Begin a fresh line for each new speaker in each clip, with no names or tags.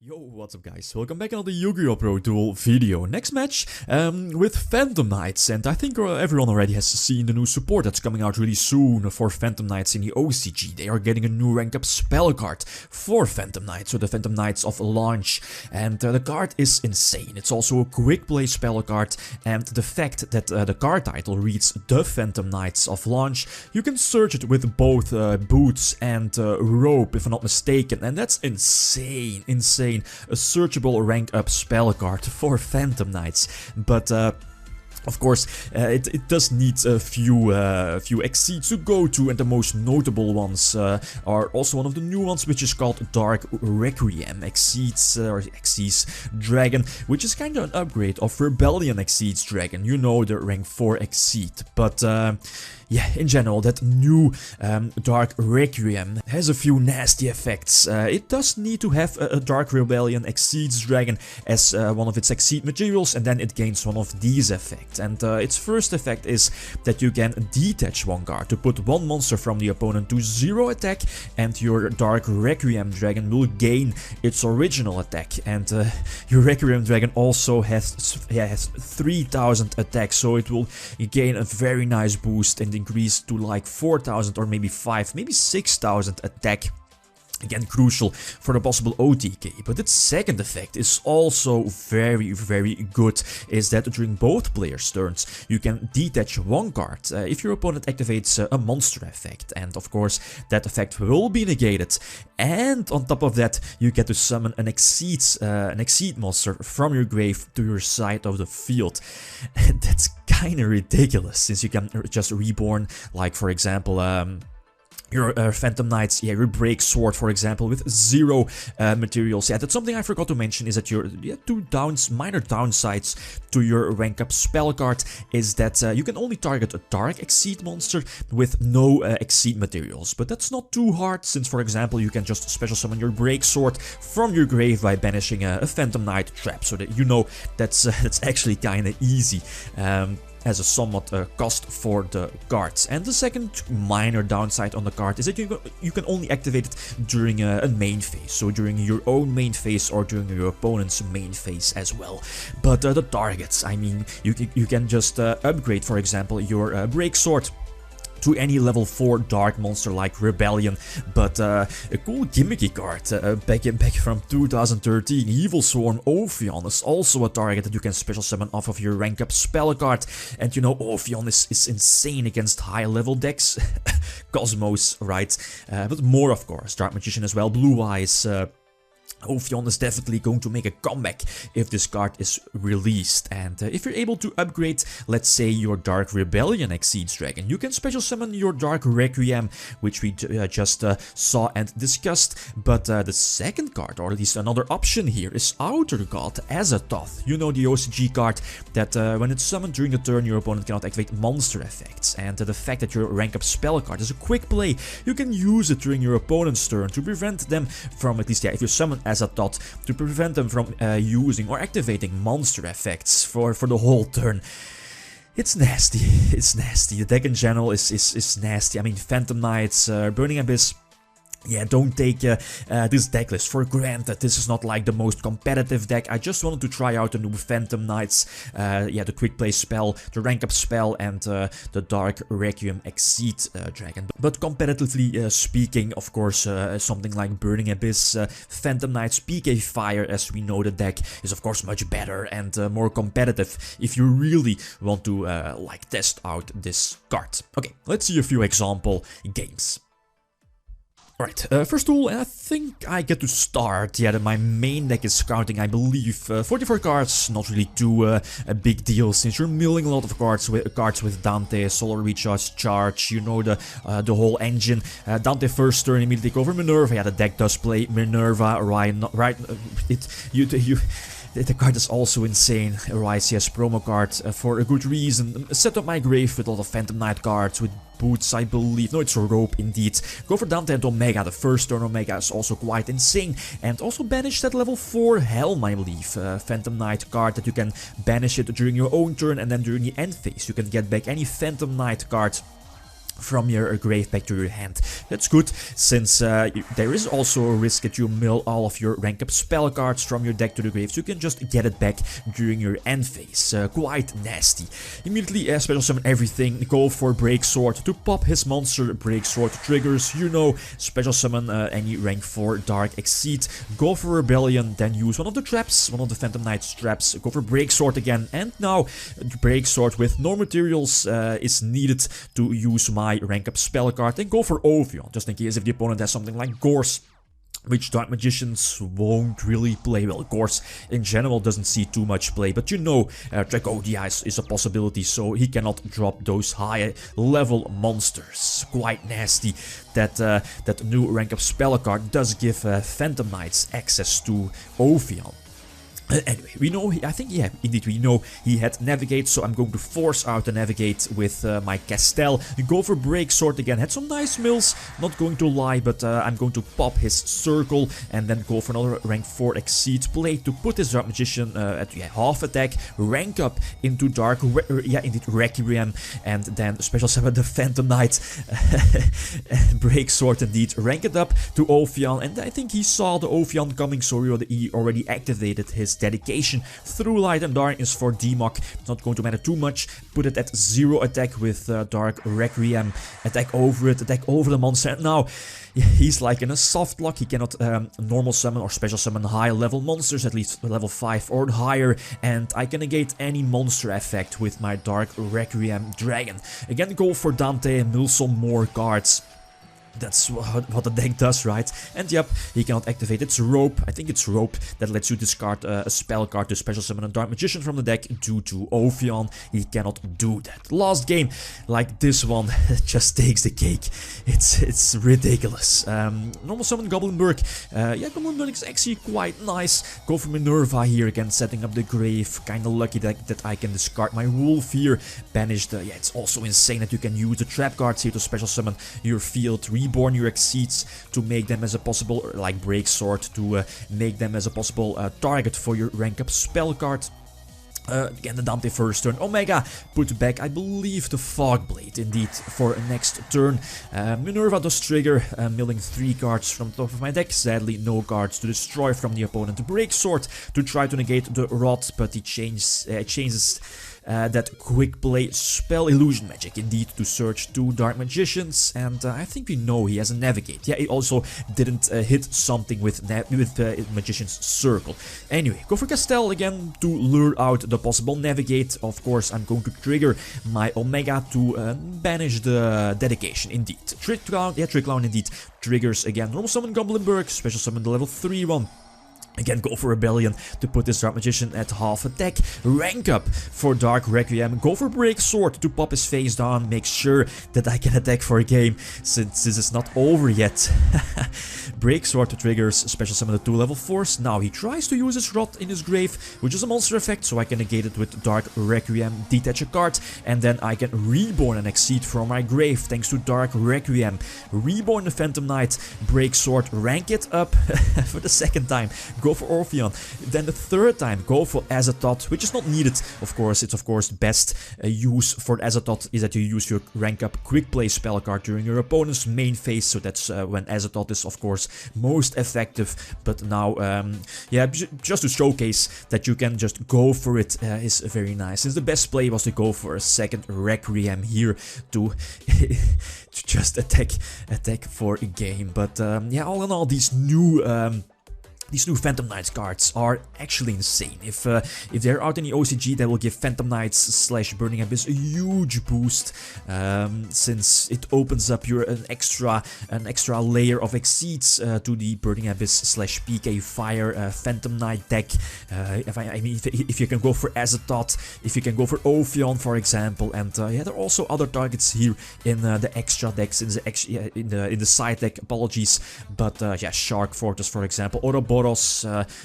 Yo, what's up guys, welcome back on the YgoPro duel video. Next match with Phantom Knights, and I think everyone already has seen the new support that's coming out really soon for Phantom Knights in the OCG. They are getting a new rank up spell card for Phantom Knights, so the Phantom Knights of Launch, and the card is insane. It's also a quick play spell card, and the fact that the card title reads the Phantom Knights of Launch, you can search it with both boots and rope if I'm not mistaken, and that's insane. A searchable rank up spell card for Phantom Knights, but of course, it does need a few exceeds to go to, and the most notable ones are also one of the new ones, which is called Dark Requiem Xyz Dragon, which is kind of an upgrade of Rebellion Xyz Dragon. You know, the rank 4 exceed, but yeah, in general, that new Dark Requiem has a few nasty effects. It does need to have a Dark Rebellion Xyz Dragon as one of its exceed materials, and then it gains one of these effects. And its first effect is that you can detach one card to put one monster from the opponent to 0 attack, and your Dark Requiem Dragon will gain its original attack. And your Requiem Dragon also has 3000 attack, so it will gain a very nice boost and increase to like 4000 or maybe 6000 attack. Again, crucial for the possible OTK. But its second effect is also very good, is that during both players' turns you can detach one card if your opponent activates a monster effect, and of course that effect will be negated. And on top of that, you get to summon an exceed monster from your grave to your side of the field. And that's kinda ridiculous, since you can just reborn, like for example your Phantom Knights, yeah, your Break Sword, for example, with 0 materials. Yeah, that's something I forgot to mention, is that your minor downsides to your rank up spell card is that you can only target a Dark Exceed monster with no Exceed materials. But that's not too hard, since, for example, you can just special summon your Break Sword from your grave by banishing a Phantom Knight trap, so that you know that's actually kinda easy. As a somewhat cost for the cards. And the second minor downside on the card is that you can only activate it during a main phase, so during your own main phase or during your opponent's main phase as well. But the targets, I mean, you can just upgrade, for example, your Break Sword to any level 4 dark monster like Rebellion. But a cool gimmicky card back from 2013, Evilswarm Ophion, is also a target that you can special summon off of your rank up spell card. And you know, Ophion is insane against high level decks. Cosmos, right? But more, of course. Dark Magician as well, Blue Eyes. Ophion is definitely going to make a comeback if this card is released. And if you're able to upgrade, let's say, your Dark Rebellion Xyz Dragon, you can special summon your Dark Requiem, which we just saw and discussed. But the second card, or at least another option here, is Outer God Azzathoth. You know, the OCG card that when it's summoned during the turn, your opponent cannot activate monster effects. And the fact that your rank up spell card is a quick play, you can use it during your opponent's turn to prevent them from, at least, yeah, if you summon Azzathoth, to prevent them from using or activating monster effects for the whole turn. It's nasty. It's nasty. The deck in general is nasty. I mean, Phantom Knights, Burning Abyss. Yeah, don't take this deck list for granted. This is not like the most competitive deck. I just wanted to try out the new Phantom Knights, yeah, the quick play spell, the rank up spell, and the Dark Requiem Xyz Dragon. But competitively speaking, of course, something like Burning Abyss, Phantom Knights, PK Fire, as we know the deck, is of course much better and more competitive if you really want to like test out this card. Okay, let's see a few example games. Alright, first of all, I think I get to start. Yeah, my main deck is counting, I believe, 44 cards, not really too a big deal, since you're milling a lot of cards with Dante, Solar Recharge, Charge, you know, the whole engine. Dante first turn, immediately take over Minerva. Yeah, the deck does play Minerva, right? The card is also insane. Rise, yes, promo card for a good reason. Set up my grave with a lot of Phantom Knight cards, with boots, I believe. No, it's a rope indeed. Go for Dante and Omega. The first turn Omega is also quite insane. And also banish that level 4 Helm, I believe. Phantom Knight card that you can banish it during your own turn, and then during the end phase you can get back any Phantom Knight card from your grave back to your hand. That's good, since there is also a risk that you mill all of your rank up spell cards from your deck to the grave, so you can just get it back during your end phase. Quite nasty. Immediately special summon everything, go for Break Sword to pop his monster. Break Sword triggers, you know, special summon any rank 4 Dark Xyz, go for Rebellion, then use one of the traps, one of the Phantom Knight's traps, go for Break Sword again, and now Break Sword with no materials is needed to use my rank up spell card, and go for Ophion, just in case if the opponent has something like Gorse, which Dark Magicians won't really play well. Gorse in general doesn't see too much play, but you know, Dragodia is a possibility, so he cannot drop those high level monsters. Quite nasty that that new rank up spell card does give Phantom Knights access to Ophion. Anyway, we know, I think, yeah, indeed, we know he had Navigate, so I'm going to force out the Navigate with my Castell. Go for Break Sword again, had some nice mills, not going to lie, but I'm going to pop his Circle, and then go for another rank 4 Xyz play to put his Dark Magician at half attack, rank up into Dark, Requiem, and then special summon the Phantom Knight, Break Sword indeed, rank it up to Ophion, and I think he saw the Ophion coming, so he already activated his dedication through Light and Darkness for Demok. Not going to matter too much. Put it at 0 attack with Dark Requiem. Attack over it, attack over the monster. And now he's like in a soft lock. He cannot normal summon or special summon high level monsters, at least level 5 or higher. And I can negate any monster effect with my Dark Requiem Dragon. Again, go for Dante and mill some more cards. That's what the deck does, right? And yep, he cannot activate its Rope. I think it's Rope that lets you discard a spell card to special summon a Dark Magician from the deck due to Ophion. He cannot do that. Last game, like this one, just takes the cake. It's ridiculous. Normal summon Goblinberg. Yeah, Goblinberg is actually quite nice. Go for Minerva here again, setting up the grave. Kinda lucky that I can discard my Wolf here. Banish the... Yeah, it's also insane that you can use the trap cards here to special summon your field. Reborn your Xyz to make them as a possible, like Break Sword, to make them as a possible target for your rank up spell card. Again, the Dante first turn. Omega put back, I believe, the Fogblade indeed for next turn. Minerva does trigger, milling 3 cards from the top of my deck. Sadly, no cards to destroy from the opponent. Break Sword to try to negate the Rot, but he changes that quick play spell illusion magic indeed to search 2 Dark Magicians, and I think we know he has a Navigate. Yeah, he also didn't hit something with Magician's Circle. Anyway, go for Castell again to lure out the possible Navigate. Of course, I'm going to trigger my Omega to banish the dedication indeed. Trick Clown indeed triggers again. Normal summon Goblinberg, special summon the level 3 one. Again, go for Rebellion to put this Dark Magician at half attack. Rank up for Dark Requiem. Go for Break Sword to pop his face down. Make sure that I can attack for a game, since this is not over yet. Break Sword triggers special summon the 2 level 4s. Now he tries to use his Rot in his grave, which is a monster effect, so I can negate it with Dark Requiem, detach a card, and then I can reborn and Xyz from my grave thanks to Dark Requiem. Reborn the Phantom Knight, Break Sword, rank it up for the second time. Go for Ophion. Then the third time, go for Azzathoth, which is not needed, of course. It's of course best use for Azzathoth is that you use your rank up quick play spell card during your opponent's main phase, so that's when Azzathoth is of course most effective. But now, yeah, just to showcase that you can just go for it is very nice. Since the best play was to go for a second Requiem here to just attack for a game. But yeah, all in all, these new Phantom Knights cards are actually insane. If they're out in the OCG, they will give Phantom Knights / Burning Abyss a huge boost, since it opens up an extra layer of Xyz to the Burning Abyss / PK Fire Phantom Knight deck. If you can go for Azzathoth, if you can go for Ophion, for example, and yeah, there are also other targets here in the extra decks, in the side deck. Apologies, but yeah, Shark Fortress, for example, Ouroboros,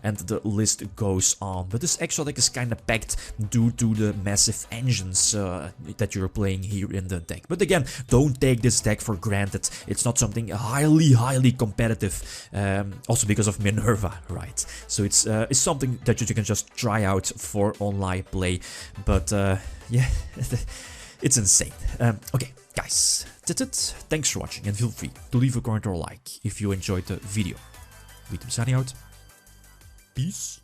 and the list goes on. But this extra deck is kind of packed due to the massive engines that you're playing here in the deck. But again, don't take this deck for granted. It's not something highly competitive, also because of Minerva, right? So it's something that you can just try out for online play. But yeah. It's insane. Okay, guys, that's it. Thanks for watching, and feel free to leave a comment or a like if you enjoyed the video. YgoPro signing out. Peace.